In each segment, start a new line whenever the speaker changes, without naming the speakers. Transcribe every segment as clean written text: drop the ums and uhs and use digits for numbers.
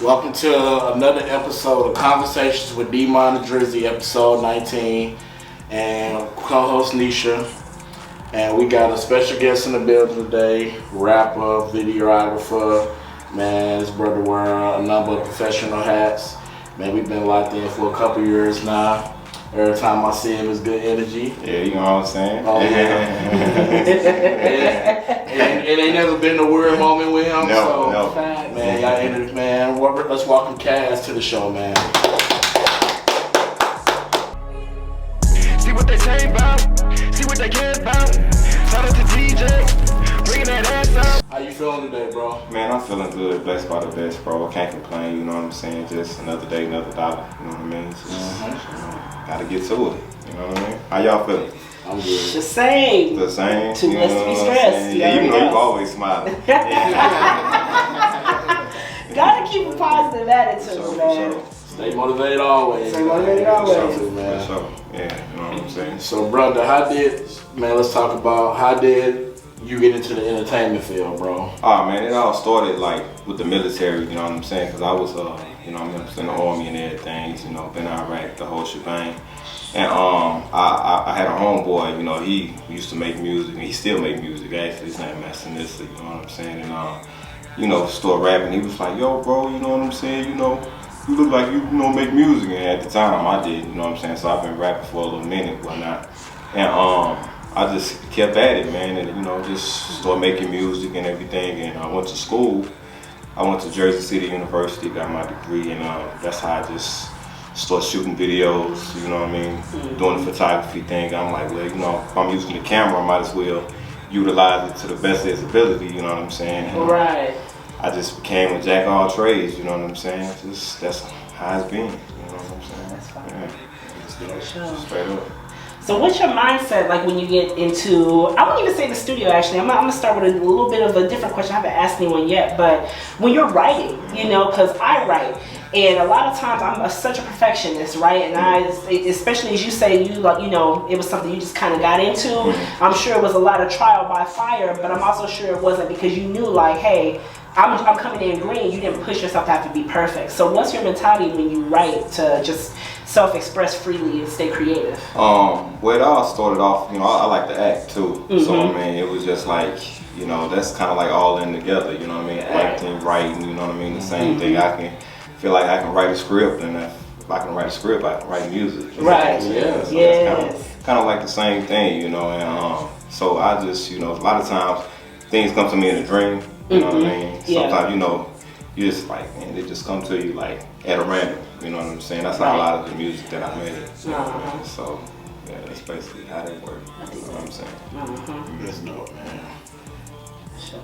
Welcome to another episode of Conversations with D-Mon and Drizzy, episode 19, and co-host Nisha. And we got a special guest in the building today, rapper, videographer, man, his brother wearing a number of professional hats. Man, we've been locked in for a couple years now. Every time I see him, it's good energy.
Yeah, you know what I'm saying?
Oh, yeah. It ain't never been a weird moment with him.
No.
Man, y'all entered, man. Let's welcome Kaz to the show, man.
See what they say about, see what they care about. Shout out to DJ, bringing that ass up.
How you feeling today, bro?
Man, I'm feeling good, blessed by the best, bro. I can't complain, you know what I'm saying? Just another day, another dollar, you know what I mean? Just, gotta get to it, you know what I mean? How y'all feeling?
I'm good.
The same.
The same?
Too
you
blessed
know
to be
what I'm
stressed.
saying? Yeah, you know you always smiling.
Gotta keep a positive attitude, man.
Stay motivated always.
Stay motivated always.
Man.
For sure. Yeah, you know what I'm saying?
So, brother, let's talk about how did you get into the entertainment field, bro?
Oh man, it all started like with the military, you know what I'm saying? Cause I was, you know, I'm in the army and everything, you know, been in Iraq, the whole shebang. And I had a homeboy, you know, he used to make music, and he still make music. Actually, his name is Master, you know what I'm saying? And you know, started rapping. He was like, "Yo, bro, you know what I'm saying? You know, you look like you know make music." And at the time, I did, you know what I'm saying? So I've been rapping for a little minute, whatnot. And I just kept at it, man, and you know, just started making music and everything. And I went to school. I went to Jersey City University, got my degree, and that's how I just started shooting videos. You know what I mean? Doing the photography thing. I'm like, well, you know, if I'm using the camera, I might as well utilize it to the best of its ability. You know what I'm saying? And
Right.
I just became a jack of all trades. You know what I'm saying? Just that's how it's been. You know what I'm saying?
That's fine.
Yeah.
Sure.
Straight up.
So what's your mindset like when you get into, I won't even say the studio actually, I'm gonna start with a little bit of a different question. I haven't asked anyone yet, but when you're writing, you know, because I write, and a lot of times I'm such a perfectionist, right? And especially as you say, you like, you know, it was something you just kind of got into. I'm sure it was a lot of trial by fire, but I'm also sure it wasn't because you knew like, hey, I'm coming in green. You didn't push yourself to have to be perfect. So what's your mentality when you write to just self-express freely and stay creative?
Well, it all started off, you know, I like to act too. So I mean, it was just like, you know, that's kind of like all in together. You know what I mean? Acting, writing. You know what I mean? The same thing. I can feel like I can write a script, and if I can write a script, I can write music.
Right.
Yeah.
So that's kind of like the same thing, you know. And so I just, you know, a lot of times things come to me in a dream. You know what I mean? Sometimes, you know, you just like, man, they just come to you like at a random. You know what I'm saying? That's how a lot of the music that I made. You know what I mean? So yeah, that's basically how they work. You know what I'm saying?
That's dope, man.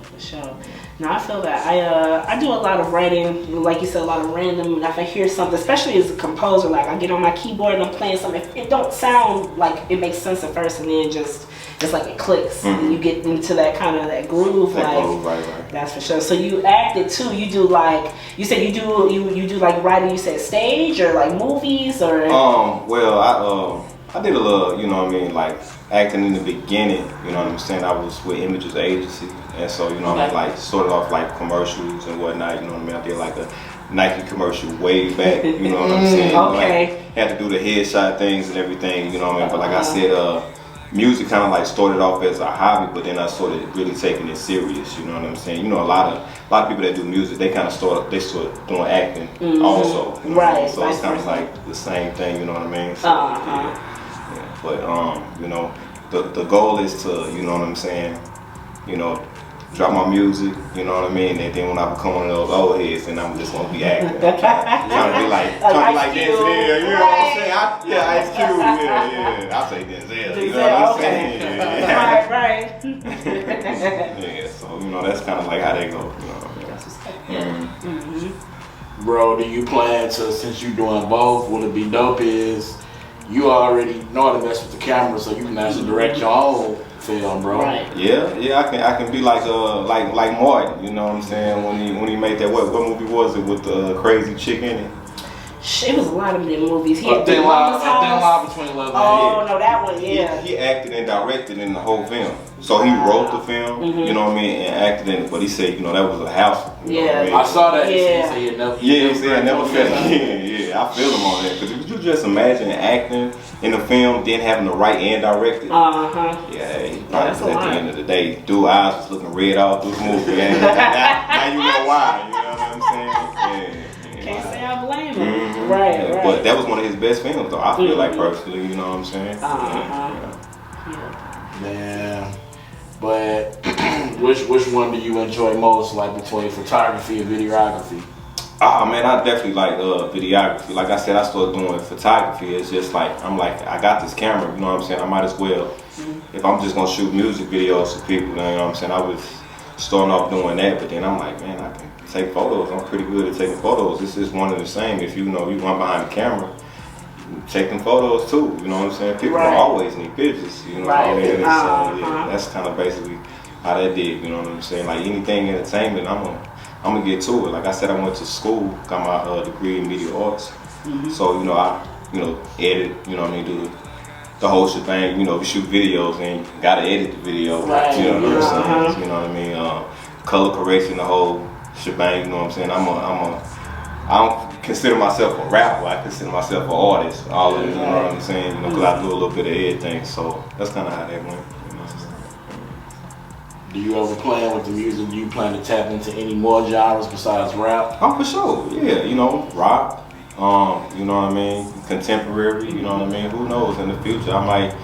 For sure. Now I feel that I do a lot of writing, like you said, a lot of random. And if I hear something, especially as a composer, like I get on my keyboard and I'm playing something, if it don't sound like it makes sense at first, and then just like it clicks, and you get into that kind of that groove,
Right.
That's for sure. So you acted too. You do like you said you do like writing. You said stage or like movies or.
Well, I did a little, you know what I mean, like acting in the beginning. You know what I'm saying? I was with Images Agency, and so you know, I like started off like commercials and whatnot. You know what I mean? I did like a Nike commercial way back. You know what I'm saying?
Okay.
Like, had to do the headshot things and everything. You know what I mean? But like I said, music kind of like started off as a hobby, but then I started really taking it serious. You know what I'm saying? You know, a lot of people that do music, they kind of start doing acting also. You know
right.
So it's kind of like the same thing. You know what I mean? So, yeah. But you know, the goal is to, you know what I'm saying, you know, drop my music, you know what I mean, and then when I become one of those old heads, then I'm just gonna be acting. trying to be like Denzel, you know what I'm saying? Ice Cube, yeah. I say Denzel, you know what I'm saying? Yeah.
Right.
Yeah, so you know that's kind of like how they go. You know what I mean?
Bro, do you plan to, since you doing both, will it be dope is you already know how to mess with the camera, so you can actually direct your own film, bro?
Right.
Yeah, I can be like Martin, you know what I'm saying? When he made that, what movie was it with the crazy chick in it?
It was a lot of them movies. He
A
had
Thin
Big Mama's House.
Line Between Love and
Oh
Hate.
no, that one, yeah.
He acted and directed in the whole film. So he wrote the film, you know what I mean, and acted in it. But he said, you know, that was a house. You know what I mean?
I saw that.
Yeah.
He said he had never.
Yeah, he said I never felt again. Yeah, I feel him on that. Because if you just imagine acting in a film, then having to write and direct it. Yeah, he probably
that's
was
a
at
lot.
the end of the day, dude eyes was looking red all through the movie. And now you know why. You know what I'm saying? Yeah.
Can't say I blame him. Right,
Yeah,
right.
but that was one of his best films, though. I feel like personally, you know what I'm saying?
Yeah. But which one do you enjoy most, like between photography and videography?
Ah man, I definitely like videography. Like I said, I started doing photography. It's just like I'm like I got this camera, you know what I'm saying? I might as well, if I'm just gonna shoot music videos for people, you know what I'm saying? I was starting off doing that, but then I'm like, man, I can take photos. I'm pretty good at taking photos. It's just one and the same. If you know you run behind the camera, take them photos too. You know what I'm saying? People don't always need pictures. You know what I mean? So yeah, that's kind of basically how that did. You know what I'm saying? Like anything entertainment, I'm gonna get to it. Like I said, I went to school, got my degree in media arts. So you know I edit. You know what I mean? Do the whole shebang. You know, we shoot videos and you gotta edit the video.
Right.
You know what I'm saying? You know what I mean? Color correction, the whole shebang. You know what I'm saying? I don't consider myself a rapper. I consider myself an artist. All of it, you know what I'm saying? You know, because I do a little bit of everything. So that's kind of how that went. You know?
Do you ever plan with the music? Do you plan to tap into any more genres besides rap?
Oh, for sure. Yeah, you know, rock. You know what I mean? Contemporary. You know what I mean? Who knows? In the future, I might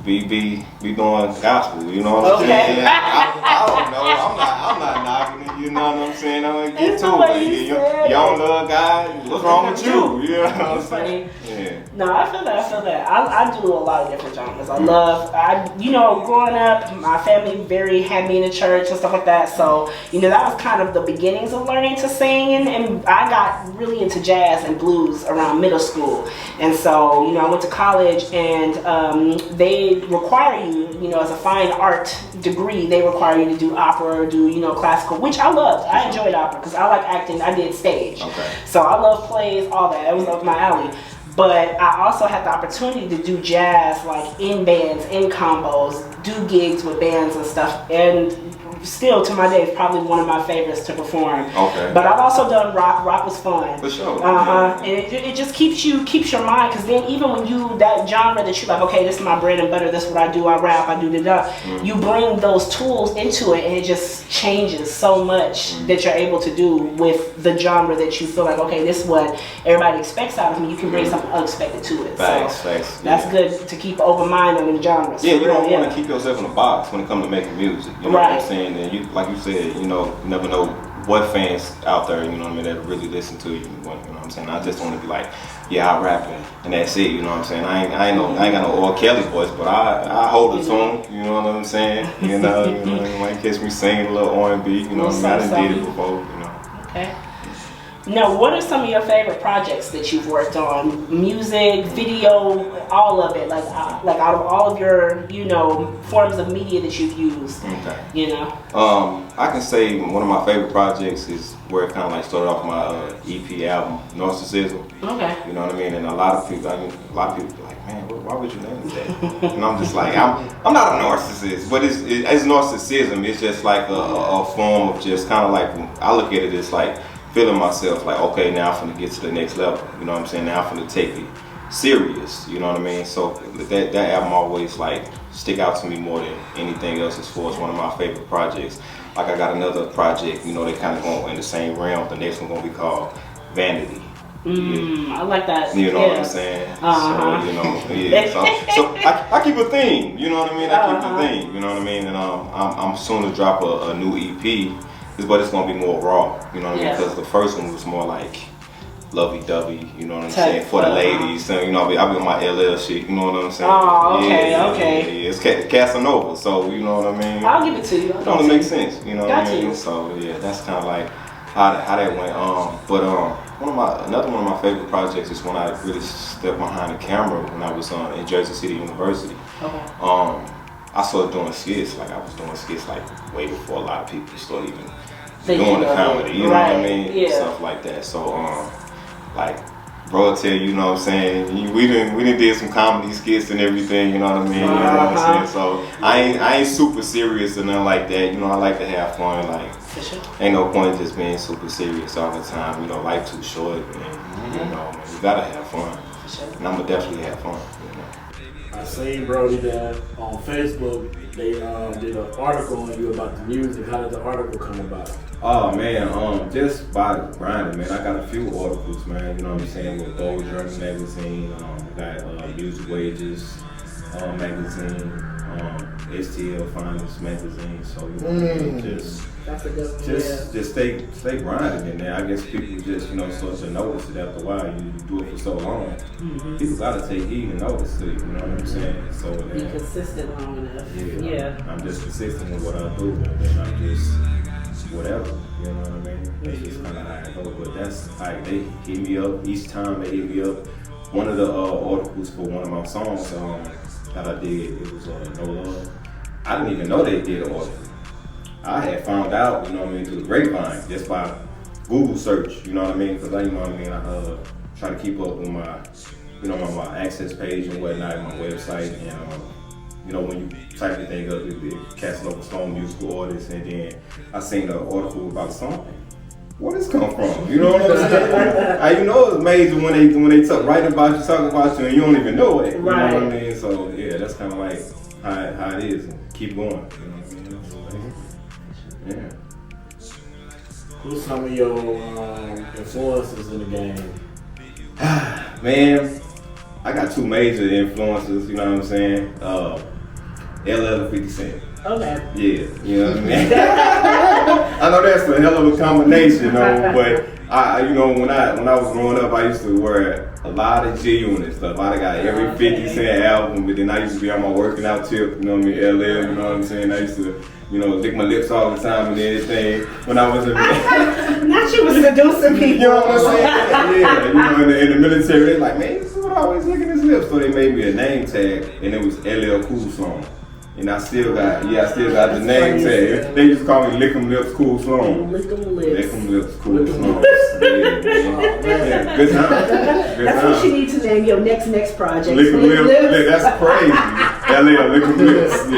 be doing gospel. You know what I'm saying? I don't know. I'm not knocking it. You know what I'm saying? I'm gonna get
It's
to
the way
it.
you
You
said
don't love God. What's wrong with you? You know what I'm
It's
saying?
funny.
Yeah.
No, I feel that. I do a lot of different genres. Growing up, my family had me in the church and stuff like that. So, that was kind of the beginnings of learning to sing. And I got really into jazz and blues around middle school. And so, I went to college and they require you, as a fine art degree, they require you to do opera or do, classical, which I loved. I enjoyed opera because I like acting. I did stage.
Okay.
So I love plays, all that. That was up my alley. But I also had the opportunity to do jazz, like in bands, in combos, do gigs with bands and stuff. And still, to my day, it's probably one of my favorites to perform.
Okay.
But I've also done rock. Rock was fun.
For sure.
And it just keeps your mind, because then even when that genre that you're like, okay, this is my bread and butter, this is what I do, I rap, I do you bring those tools into it, and it just changes so much that you're able to do with the genre that you feel like, okay, this is what everybody expects out of me. You can bring something unexpected to it.
Facts.
That's good to keep an open mind on the genres.
Yeah, you don't want to keep yourself in a box when it comes to making music. You know what I'm saying? And you, like you said, you never know what fans out there, you know what I mean, that really listen to you. You know what I'm saying? I just want to be like, yeah, I rap and that's it. You know what I'm saying? I ain't got no R. Kelly voice, but I hold a tune. You know what I'm saying? You might catch me singing a little R&B. You know what I mean? I done did it before. You know.
Okay. Now, what are some of your favorite projects that you've worked on? Music, video, all of it. Like out of all of your, forms of media that you've used.
Okay. I can say one of my favorite projects is where it kind of like started off my EP album, Narcissism.
Okay.
You know what I mean? And a lot of people be like, man, why would you name it that? And I'm just like, I'm not a narcissist, but it's narcissism. It's just like a form of just kind of like, I look at it as like feeling myself like, okay, now I'm finna get to the next level. You know what I'm saying? Now I'm finna take it serious. You know what I mean? So that album always like stick out to me more than anything else as far as one of my favorite projects. Like I got another project, they kind of go in the same realm. The next one gonna be called Vanity.
I like that.
You know what I'm saying? So, So I keep a theme, you know what I mean? I keep a theme, you know what I mean? And I'm soon to drop a new EP, but it's gonna be more raw, you know what I mean? Because the first one was more like lovey-dovey, you know what I'm saying? For the ladies, so, I'll be on my LL shit, you know what I'm saying?
Oh, okay,
okay. Yeah, it's Casanova, so you know what I mean?
I'll give it to you.
It don't make sense, you know what I mean? So yeah, that's kind of like how that went. But another one of my favorite projects is when I really stepped behind the camera when I was in Jersey City University.
Okay.
I started doing skits, like I was doing skits like way before a lot of people started even doing the comedy, you know what I mean?
Yeah.
Stuff like that. So like bro, tell you, you know what I'm saying. We done did some comedy skits and everything, you know what I mean. You know what I'm saying. So I ain't super serious or nothing like that. You know, I like to have fun. Like, ain't no point just being super serious all the time. You know, life too short, and you know, man, you gotta have fun. And I'ma definitely have fun. You know.
I seen Brody that on Facebook they did an article on you about the music. How did the article come about?
Oh man, just by grinding, man. I got a few articles, man. You know what I'm saying, with Gold Journal magazine. Got Music Wages magazine, STL Finance magazine. So you know,
that's a good one.
Just stay grinding in there. I guess people just, you know, start to notice it after a while. You do it for so long. People gotta take heed and notice it. You know what I'm saying? So
be consistent long enough.
Yeah. I'm just consistent with what I do, and then I'm just whatever. You know what I mean? That's just kind of how I go. But that's like they hit me up each time. They hit me up. One of the articles for one of my songs that I did, it was No Love. I didn't even know they did an article. I had found out, you know what I mean, through the grapevine, just by Google search, you know what I mean, because I, you know what I mean, I try to keep up with my, you know, my access page and whatnot, my website, and you know, when you type the thing up, it casts over Stone musical artists, and then I seen the article about the song. Where this come from? You know what I'm saying? You know it's amazing when they write about you, talk about you, and you don't even know it. You know what I mean? So yeah, that's kind of like how it is. And keep going. You know what I mean? Yeah.
Who's some of your influences in the game?
Man, I got two major influences, you know what I'm saying? LL and 50 Cent.
Okay.
Yeah, you know what I mean? I know that's a hell of a combination, you know, but I you know, when I was growing up, I used to wear a lot of G-Unit and stuff. I got every 50 Cent album, but then I used to be on my working out tip, you know what I mean, LL, you know what I'm saying? I used to, you know, lick my lips all the time and everything when I was in
Not you was seducing people.
You know what I'm saying? Yeah, you know, in the military, they like, man, this is what I always licking his lips. So they made me a name tag, and it was LL Cool Song. And I still got the name tag. They just call me Lick 'em Lips Cool Song.
Lick 'em lips.
Lick 'em Lips Cool Song. Yeah, good time.
That's what you need to name your next project.
Lick 'em Lips. That's crazy. LL Lick 'em Lips. Yeah.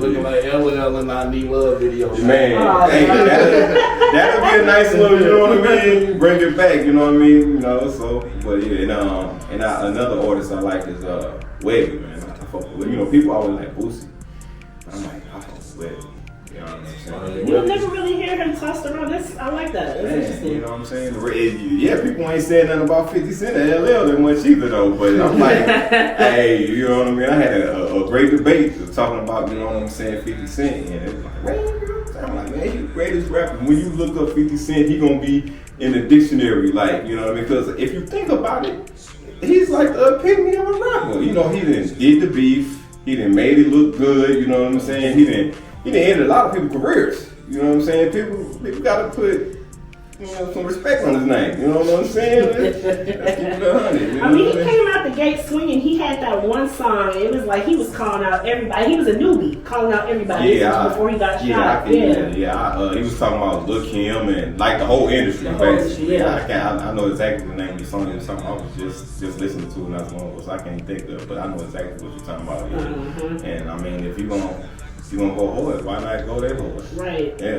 Looking like LL in our Need Love video.
Man, hey, that'll be a nice little, you know what I mean? Bring it back, you know what I mean? You know, so, but yeah, another artist I like is Webby, man. You know, people always like Boosie. I'm like, I fuck with Webby. You know what I'm saying?
You'll never really hear him tossed around. I like that. That's interesting.
You know what I'm saying? Yeah, people ain't saying nothing about 50 Cent or LL that much either though. But I'm like, hey, you know what I mean? I had a great debate talking about, you know what I'm saying, 50 Cent. And it was like, man, you know what I'm saying? I'm like, man, he's the greatest rapper. When you look up 50 Cent, he gonna be in the dictionary, like, you know what I mean? Because if you think about it, he's like the epitome of a rapper. You know, he didn't get the beef. He didn't made it look good. You know what I'm saying? He didn't end a lot of people's careers. You know what I'm saying? People gotta put, you know, some respect on his name. You know what I'm saying? Let's keep it 100.
I mean, he came out the gate swinging. He had that one song. It was like he was calling out everybody. He was a newbie, calling out everybody before he got shot.
He was talking about Lil' Kim and like the whole industry, basically. I know exactly the name of the song. It was something I was just listening to not so long ago, so I can't think of it, but I know exactly what you're talking about. Yeah. And I mean, if you're gonna go hard, why not go that hard?
Right.
Yeah.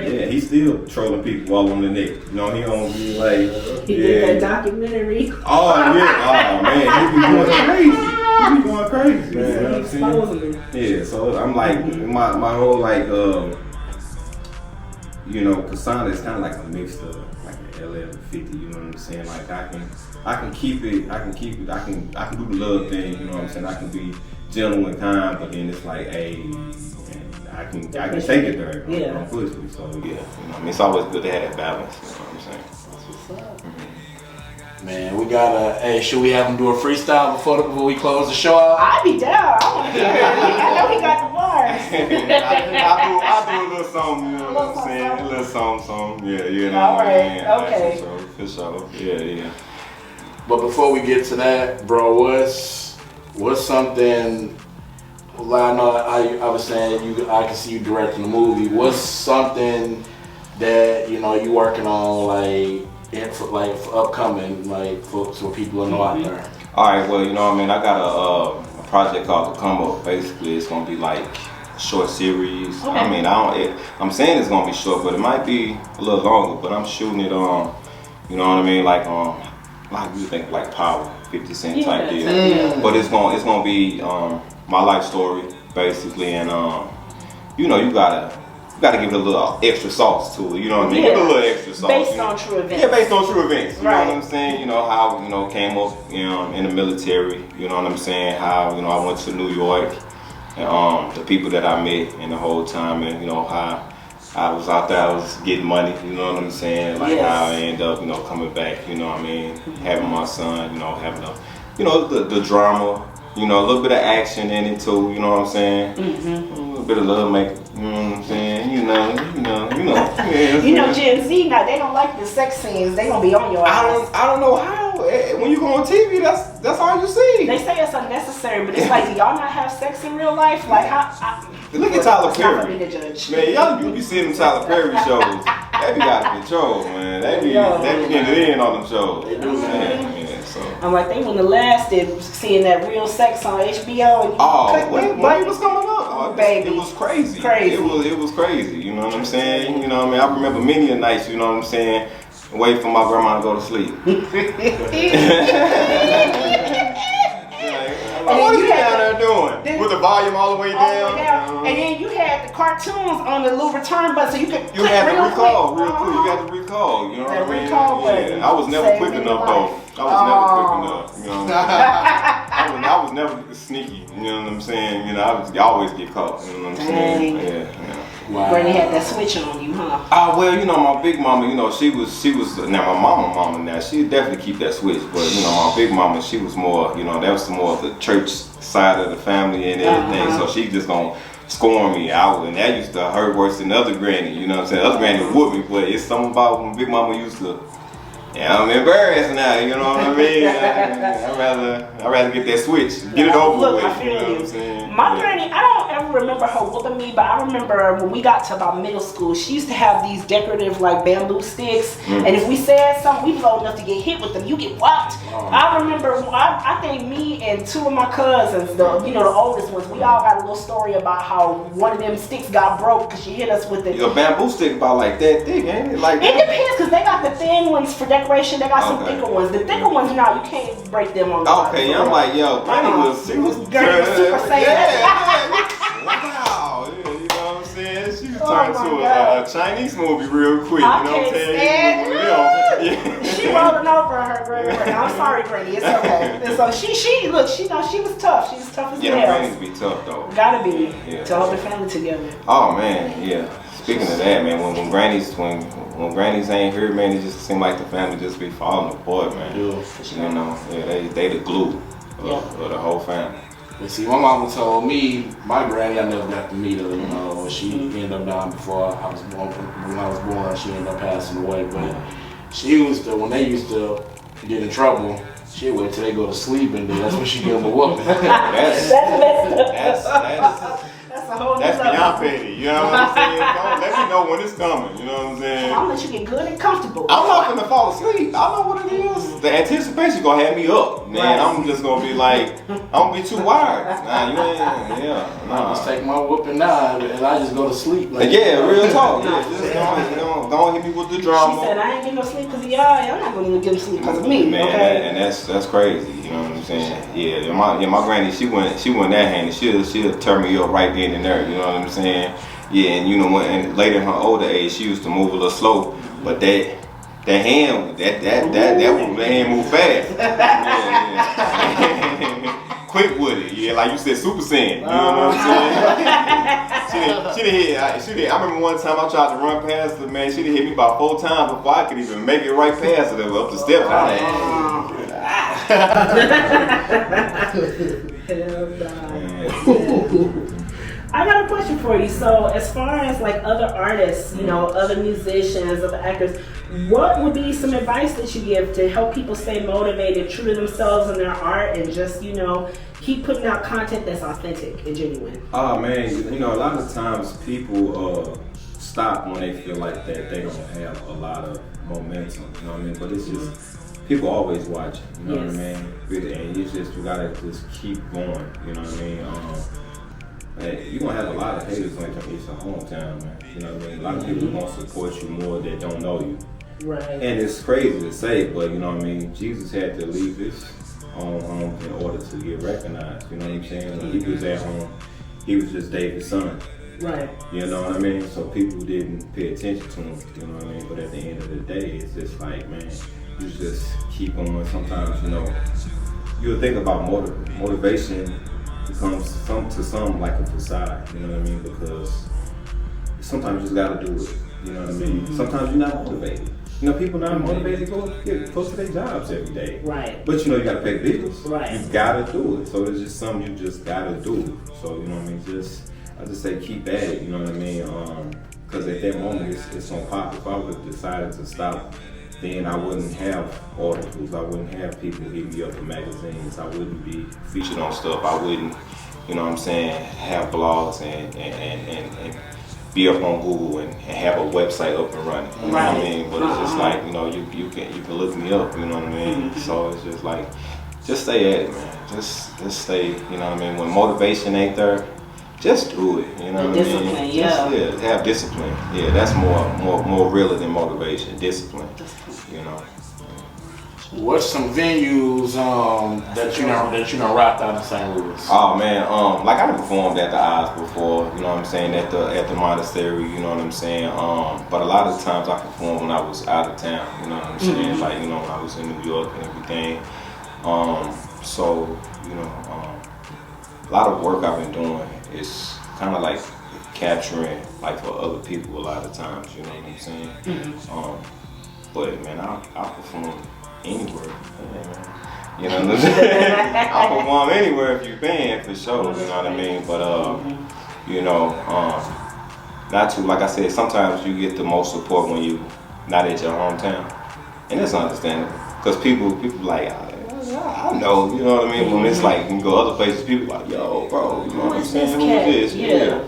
Yeah, he's still trolling people while on the neck. You know, he don't be like.
He did that documentary.
Oh yeah. Oh man, he be going crazy. Man, you know what I'm saying? Yeah. So I'm like, my whole like, you know, Kasana is kind of like a mix of like an LL and 50. You know what I'm saying? Like I can keep it. I can do the love thing. You know what I'm saying? I can be gentle and kind, but then it's like, hey, I can take it there. I'm pushing. So yeah, you know, I mean, it's always good to have that balance. You know what I'm saying?
That's what's up.
Man, we gotta. Hey, should we have him do a freestyle before we close the show out?
I'd be down. I want to hear it. I know he got the bars.
I'll do a little something. You know what I'm saying? A little something. Yeah, you know.
All right. Okay.
For sure. Yeah.
But before we get to that, bro, what's something? Well, I know I was saying I can see you directing the movie. What's something that you know you working on, like and for upcoming, like for people to know out there?
All right, well, you know what I mean, I got a project called The Come Up. Basically, it's gonna be like short series.
Okay.
I mean, I'm saying it's gonna be short, but it might be a little longer. But I'm shooting it on, you know what I mean, like you think like Power, 50 Cent type deal.
Yeah.
But it's gonna be my life story basically, and you know, you gotta give it a little extra sauce to it. You know what I mean?
Yeah.
Give it a little extra sauce.
Based on true events.
Yeah, based on true events. You
Right.
know what I'm saying? You know how, you know, came up, you know, in the military. You know what I'm saying? How, you know, I went to New York, and the people that I met in the whole time, and you know how I was out there, I was getting money. You know what I'm saying? Like
Yes.
how I ended up, you know, coming back. You know what I mean? Having my son. You know, having you know, the drama. You know, a little bit of action in it too. You know what I'm saying?
Mm-hmm.
A little bit of love making. You know what I'm saying? You know. Yeah,
You know, Gen Z now, they don't like the sex scenes. They gonna be on your ass.
I don't know how. When you go on TV, that's all you see.
They say it's unnecessary, but it's like, do y'all not have sex in real life? Like,
Look at Tyler
it's not for me
Perry.
to judge.
Man, y'all you be seeing them Tyler Perry shows. They be out of control, man. They be getting it in on them shows.
They do,
man. Yeah, so.
I'm like, they wouldn't have lasted seeing that real sex on HBO. And
When it was coming up,
baby,
it was crazy.
Crazy.
It was crazy. You know what I'm saying? You know what I mean? I remember many a nights. You know what I'm saying? Wait for my grandma to go to sleep. What is he down there doing? With the volume all the way down?
And then you had the cartoons on the little return button, so you could
You had to recall,
quick.
real quick. You got to recall. You know what I mean?
Recall button.
Yeah. I was never
Saved
quick
me
enough
life.
though. I was never quick enough. You know what I'm saying? I was never sneaky. You know what I'm saying? You know, I always get caught. You know what I'm saying?
Dang.
Yeah.
Wow.
Granny had that switch on you, huh?
Well, you know, my big mama, you know, she was now my mama now, she definitely keep that switch, but you know, my big mama, she was more, you know, that was more of the church side of the family and everything, so she just gonna scorn me out, and that used to hurt worse than the other granny, you know what I'm saying? The other granny would whoop me, but it's something about when big mama used to, yeah, I'm embarrassed now, you know what I mean? I'd rather get that switch, get it over
Look,
with,
I feel
you know
you.
what I'm saying?
My granny, I don't ever remember her whooping me, but I remember when we got to about middle school, she used to have these decorative like bamboo sticks, and if we said something, we was old enough to get hit with them, you get whopped. I remember, I think me and two of my cousins, the oldest ones, we all got a little story about how one of them sticks got broke because she hit us with it.
Your bamboo stick about like that thick, ain't it? Like
It depends, because they got the thin ones for decoration, they got some
Okay.
thicker ones. The thicker ones, now you can't break them on the
Okay,
bottom.
I'm like, yo, Granny was
Granny was Super Saiyan.
Wow, yeah, you know what I'm saying? She was
Oh
turned
my
to
God.
a Chinese movie real quick,
I
you know what I'm
can't
saying?
stand
Yeah.
She rolling over her Granny. I'm sorry, Granny. It's okay. And so she look, she was tough. She was tough as
Yeah, them
nails.
grannies be tough though.
Gotta be
Yeah.
to hold the family together.
Oh man, yeah. Speaking of that, man, when grannies ain't here, man, it just seem like the family just be falling apart, man.
Yeah.
You know, yeah, they the glue of the whole family.
But see, my mama told me, my granny, I never got to meet her, you know, she ended up dying before I was born. When I was born, she ended up passing away. But she used to, when they used to get in trouble, she'd wait till they go to sleep, and then that's when she give them a whooping.
That's
That's a whole
That's
nother
beyond
level.
petty, you know what I'm saying? Don't let me know when it's coming, you know what I'm saying?
I'll let you get good and comfortable.
I'm not gonna fall asleep. I know what it is. The anticipation gonna have me up, man.
Right.
I'm just gonna be like, I'm gonna be too wired. Nah, you ain't,
I
nah.
just take my whooping now, and I just go to sleep. Like,
Yeah, real talk. Yeah, just don't hit me with the
She
drama.
said, I ain't getting no sleep because of y'all. I'm not going to even get no sleep because of me,
Man,
okay?
and that's crazy. You know what I'm saying? Yeah, my granny, she went that handy. She'll turn me up right then and there. You know what I'm saying? Yeah, and you know when later in her older age, she used to move a little slow, but that hand move fast. Yeah. Quick with it, yeah, like you said, Super Saiyan. You know what I'm saying? She did. I remember one time I tried to run past her, man. She done hit me about 4 times before I could even make it right past her up the steps.
I got a question for you. So, as far as like other artists, you know, other musicians, other actors, what would be some advice that you give to help people stay motivated, true to themselves in their art, and just, you know, keep putting out content that's authentic and genuine?
Oh man, you know, a lot of times people stop when they feel like that they don't have a lot of momentum, you know what I mean? But it's just, people always watching, you know what I mean? And you gotta just keep going, you know what I mean? You're gonna have a lot of haters when it's your hometown, man. You know what I mean? A lot of people who won't support you more that don't know you.
Right.
And it's crazy to say, but you know what I mean? Jesus had to leave his own home in order to get recognized, you know what I'm saying? When he was at home, he was just David's son.
Right.
You know what I mean? So people didn't pay attention to him, you know what I mean? But at the end of the day, it's just like, man, you just keep on. Sometimes, you know, you'll think about motivation becomes to some like a facade, you know what I mean? Because sometimes you just gotta do it, you know what I mean? Sometimes you're not motivated. You know, people not motivated to go to their jobs every day.
Right.
But you know, you gotta pay bills.
Right.
You gotta do it. So it's just something you just gotta do. So, you know what I mean? I just say keep at it, you know what I mean? Because at that moment, it's gonna pop. If I would have decided to stop, then I wouldn't have articles. I wouldn't have people hit me up in magazines. I wouldn't be featured on stuff. I wouldn't, you know what I'm saying, have blogs and be up on Google and have a website up and running. You know what I mean? But it's just like, you know, you can look me up, you know what I mean? So it's just like, just stay at it, man. Just stay, you know what I mean? When motivation ain't there, just do it, you know what I mean?
Discipline, yeah.
Have discipline. Yeah, that's more realer than motivation. Discipline, you know.
What's some venues that you know rocked out in St. Louis?
Oh man, like I performed at the Oz before, you know what I'm saying, at the monastery, you know what I'm saying. But a lot of the times I performed when I was out of town, you know what I'm saying, like, you know, when I was in New York and everything. So, you know, a lot of work I've been doing is kind of like capturing, like, for other people a lot of times, you know what I'm saying. But man, I'll perform anywhere, man. You know what I'm saying? I'll perform anywhere if you're paying, for sure, you know what I mean? But you know, not to, like I said, sometimes you get the most support when you not at your hometown, and that's understandable, because people like, I know, you know what I mean? When it's like, you go other places, people like, yo, bro, you know what I'm saying? Who is this? Yeah.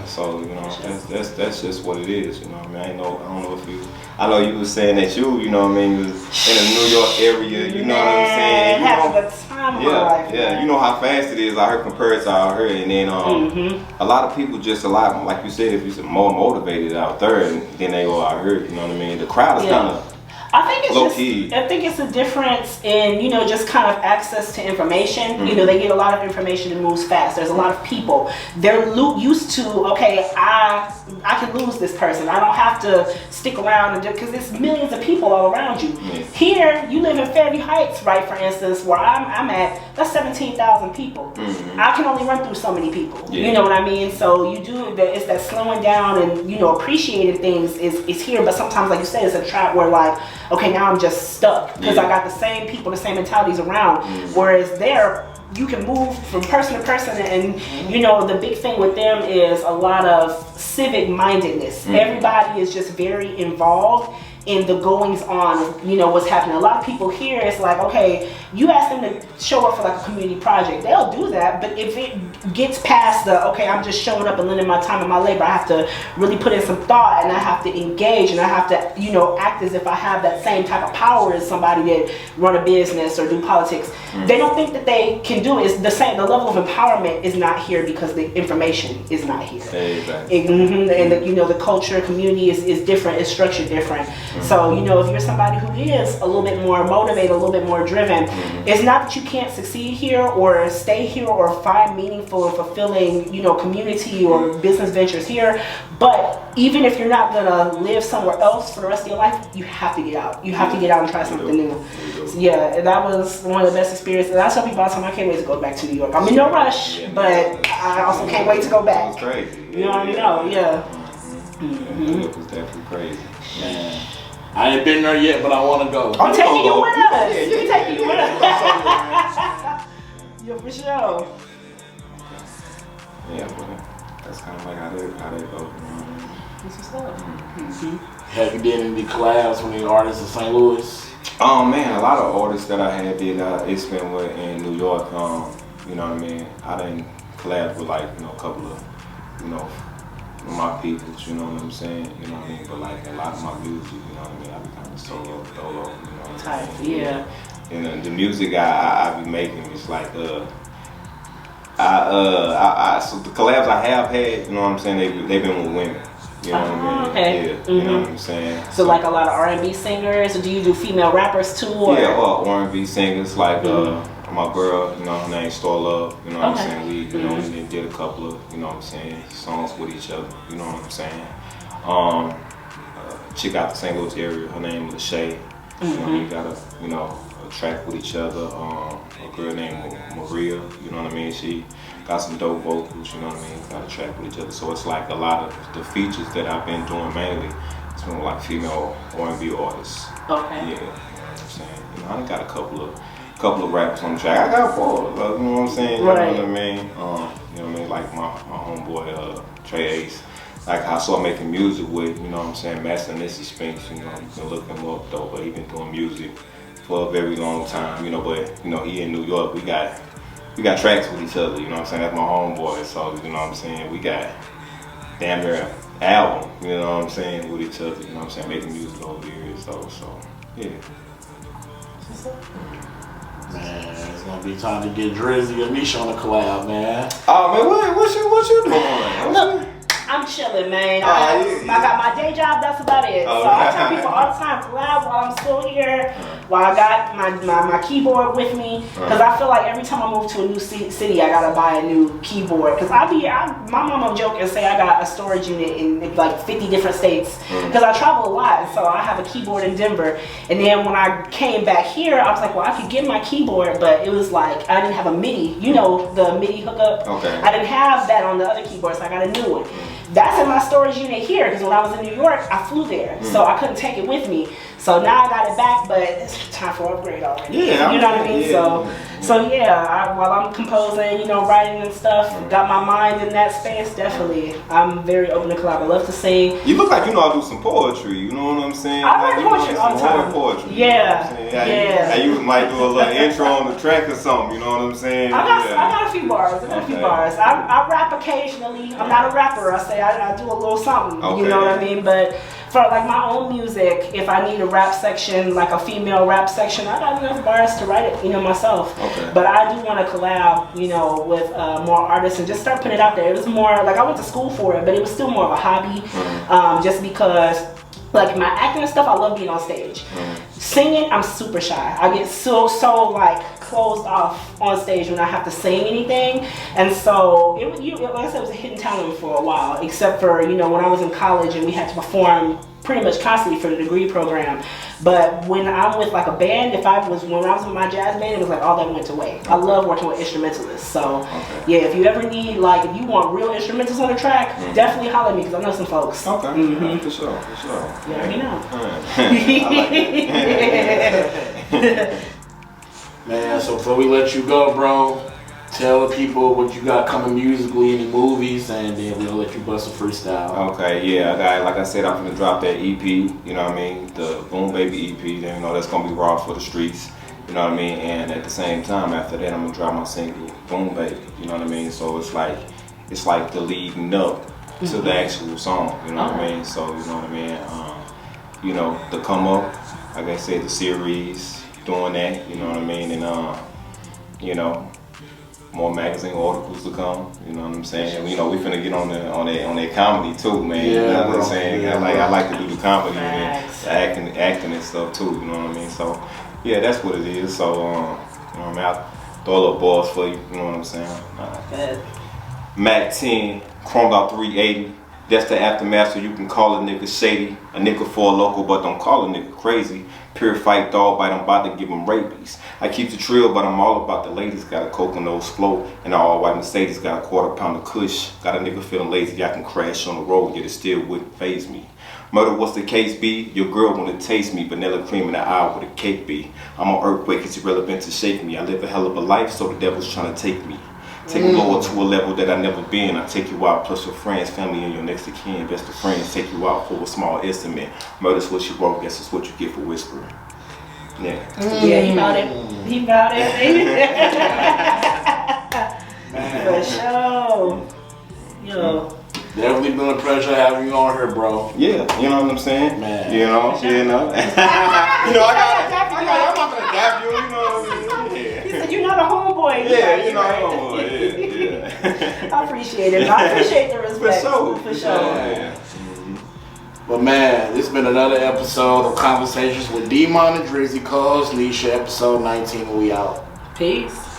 So, you know, that's just what it is, you know what I mean? I don't know if I know you was saying that you know what I mean, you was in the New York area, you know what I'm saying? You
having the time of my life.
Yeah, you know how fast it is out here compared to out here, and then a lot of people just like you said, if you're more motivated out there than they go out here, you know what I mean? The crowd is kind of
I think it's
low
just,
key.
I think it's a difference in, you know, just kind of access to information. You know, they get a lot of information and moves fast. There's a lot of people. They're used to, okay, I can lose this person. I don't have to stick around and do, because there's millions of people all around you. Here, you live in Fairview Heights, right? For instance, where I'm at, that's 17,000 people. I can only run through so many people. You know what I mean? So you do that. It's that slowing down and, you know, appreciating things is here. But sometimes, like you said, it's a trap where, like, okay, now I'm just stuck because I got the same people, the same mentalities around. Whereas there, you can move from person to person, and you know, the big thing with them is a lot of civic mindedness. Everybody is just very involved in the goings on, you know, what's happening. A lot of people here, it's like, okay, you ask them to show up for like a community project, they'll do that, but if it gets past the, okay, I'm just showing up and lending my time and my labor, I have to really put in some thought, and I have to engage, and I have to, you know, act as if I have that same type of power as somebody that run a business or do politics. They don't think that they can do it. It's the same, the level of empowerment is not here because the information is not here.
Exactly.
And the, you know, the culture, community is different, it's structured different. So, you know, if you're somebody who is a little bit more motivated, a little bit more driven, it's not that you can't succeed here or stay here or find meaningful and fulfilling, you know, community or business ventures here. But even if you're not gonna live somewhere else for the rest of your life, you have to get out. You have to get out and try something new. So, yeah, and that was one of the best experiences. And I tell people all the time, I can't wait to go back to New York. I'm in no rush, but I also can't wait to go back.
It was crazy.
You already know, yeah.
New York was definitely crazy.
Man, I ain't been there yet, but I want to go.
I'm taking you with us.
Yeah,
You're taking you with us. Yeah, for sure.
Yeah, but that's kind of like how they go.
This is up.
Have you did any collabs with any artists in St. Louis?
Oh man, a lot of artists that I had did expand with in New York. You know what I mean? I didn't collab with, like, you know, a couple of, you know, my peoples, you know what I'm saying? You know what I mean? But like a lot of my music, you know what I mean? I be kind of solo, you know what I mean?
Yeah.
And the music I be making is like so the collabs I have had, you know what I'm saying? They've been with women. You know what I mean?
Okay.
Yeah, you know what I'm saying?
So like a lot of R&B singers, or do you do female rappers too? Or?
Yeah, R&B singers like my girl, you know, her name's Store Love, you know what I'm saying? We, you know, we did a couple of, you know what I'm saying, songs with each other, you know what I'm saying? Chick out the St. Louis area, her name is Shay. You know, we got a track with each other. A girl named Maria, you know what I mean? She got some dope vocals, you know what I mean? Got a track with each other. So it's like a lot of the features that I've been doing mainly, it's been like female R&B artists.
Okay.
Yeah, you know what I'm saying? You know, I done got a couple of rappers on the track. I got 4, you know what I'm saying?
Right.
You know what I mean? You know what I mean? Like my homeboy Trey Ace. Like I started making music with, you know what I'm saying, Master Nissy Spinks, you know, you can look him up though, but he been doing music for a very long time, you know, but you know, he in New York, we got tracks with each other, you know what I'm saying, that's my homeboy, so you know what I'm saying, we got damn near an album, you know what I'm saying, with each other, you know what I'm saying, making music over the years, so yeah.
Man, it's gonna be time to get Drizzy and Nisha on the collab, man.
Oh man, what you doing?
Look, I'm chilling, man. I got my day job, that's about it. So I tell people all the time, collab while I'm still here, while I got my keyboard with me. Because I feel like every time I move to a new city, I gotta buy a new keyboard. Because my mama will joke and say I got a storage unit in like 50 different states. Because I travel a lot, so I have a keyboard in Denver. And then when I came back here, I was like, well, I could get my keyboard, but it was like, I didn't have a MIDI, you know, the MIDI hookup.
Okay.
I didn't have that on the other keyboard, so I got a new one. That's in my storage unit here, because when I was in New York, I flew there, so I couldn't take it with me. So now I got it back, but it's time for upgrade already.
Yeah,
you know what I mean?
Yeah.
So yeah, while I'm composing, you know, writing and stuff, got my mind in that space, definitely. I'm very open to collab. I love to sing.
You look like you know how to do some poetry, you know what I'm saying?
I write poetry all the time.
Poetry,
Yeah,
you know
yeah.
And you might do a little intro on the track or something, you know what I'm saying?
I got a few bars. I rap occasionally. I'm not a rapper. I say I do a little something. You know what I mean? But for like my own music, if I need a rap section, like a female rap section, I got enough bars to write it, you know, myself.
Okay.
But I do want to collab, you know, with more artists and just start putting it out there. It was more like I went to school for it, but it was still more of a hobby, just because. Like my acting and stuff, I love being on stage. Singing, I'm super shy. I get so like closed off on stage when I have to sing anything. And so like I said, it was a hidden talent for a while, except for, you know, when I was in college and we had to perform pretty much constantly for the degree program. But when I'm with like a band, when I was with my jazz band, it was like all that went away. I love working with instrumentalists. So yeah, if you ever need, like, if you want real instrumentals on the track, definitely holler at me, because I know some folks.
Okay, for sure.
You already know.
Man, so before we let you go, bro, tell the people what you got coming musically, any movies, and then we'll let you bust a freestyle.
Okay, yeah, like I said, I'm gonna drop that EP, you know what I mean? The Boom Baby EP, you know, that's gonna be raw for the streets, you know what I mean? And at the same time, after that, I'm gonna drop my single, Boom Baby, you know what I mean? So it's like the leading up to the actual song, you know what I mean? So, you know what I mean? You know, the come up, like I said, the series, doing that, you know what I mean? And, you know, more magazine articles to come, you know what I'm saying? And, you know, we finna get on that comedy too, man. You know what I'm saying?
Yeah,
I like to do the comedy and the acting and stuff too, you know what I mean? So yeah, that's what it is. So you know what I mean? I'll throw a little bars for you, you know what I'm saying? Mac 10, chromed out 380. That's the aftermath, so you can call a nigga shady. A nigga for a local, but don't call a nigga crazy. Pure fight dog bite, I'm about to give him rabies. I keep the trill, but I'm all about the ladies. Got a coke and nose flow, and an all-white Mercedes. Got a quarter pound of kush. Got a nigga feeling lazy, I can crash on the road, yet it still wouldn't faze me. Murder, what's the case be? Your girl wanna taste me, vanilla cream in the eye with a cake be. I'm an earthquake, it's irrelevant to shake me. I live a hell of a life, so the devil's trying to take me. Take me lower to a level that I never been. I take you out, plus your friends, family, and your next of kin. Best of friends take you out for a small estimate. Murder's what you wrote, guess it's what you get for whispering. Yeah.
Yeah, he about it. He about it.
Man.
For sure. Yo.
Definitely definitely been a pleasure having you on here, bro.
Yeah, you know what I'm saying?
Man.
You know. I'm not gonna dap you, you know what I mean?
He said, you're not a homeboy.
Yeah,
you're right.
yeah.
I appreciate it. I appreciate the respect.
For sure.
Yeah. But man, it's been another episode of Conversations with D-Mon and Drizzy, co-host Nisha, episode 19. We out.
Peace.